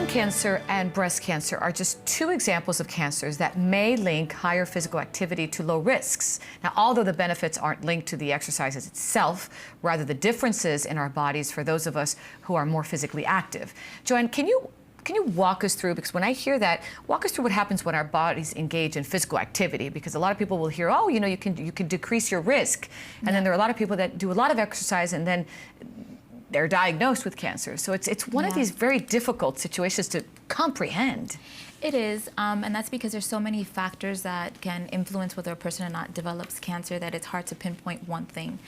Lung cancer and breast cancer are just two examples of cancers that may link higher physical activity to low risks. Now, although the benefits aren't linked to the exercises itself, rather the differences in our bodies for those of us who are more physically active. Joann, can you walk us through, because when I hear that, walk us through what happens when our bodies engage in physical activity, because a lot of people will hear, oh, you can decrease your risk. And then there are a lot of people that do a lot of exercise and then they're diagnosed with cancer. So it's one of these very difficult situations to comprehend. It is, and that's because there's so many factors that can influence whether a person or not develops cancer that it's hard to pinpoint one thing.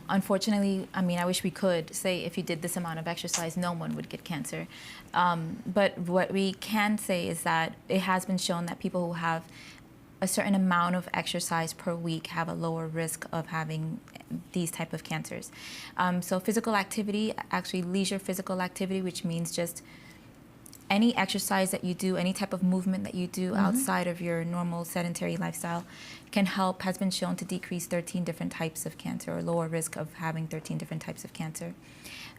Unfortunately, I mean, I wish we could say if you did this amount of exercise, no one would get cancer. But what we can say is that it has been shown that people who have a certain amount of exercise per week have a lower risk of having these type of cancers. So physical activity, actually leisure physical activity, which means just any exercise that you do, any type of movement that you do outside of your normal sedentary lifestyle has been shown to decrease 13 different types of cancer, or lower risk of having 13 different types of cancer.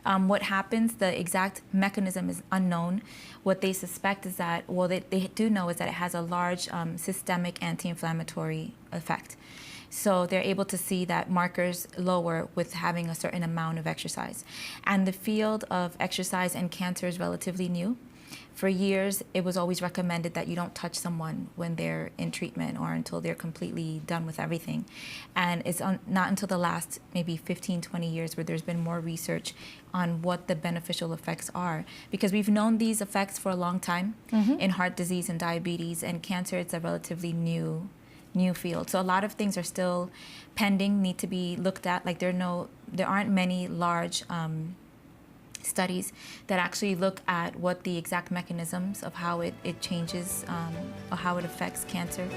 What happens, the exact mechanism is unknown. What they suspect is that, well, they do know is that it has a large systemic anti-inflammatory effect. So they're able to see that markers lower with having a certain amount of exercise. And the field of exercise and cancer is relatively new. For years, it was always recommended that you don't touch someone when they're in treatment or until they're completely done with everything. And it's not until the last maybe 15, 20 years where there's been more research on what the beneficial effects are. Because we've known these effects for a long time in heart disease and diabetes, and cancer, it's a relatively new field. So a lot of things are still pending, need to be looked at. Like there aren't many large studies that actually look at what the exact mechanisms of how it changes or how it affects cancer.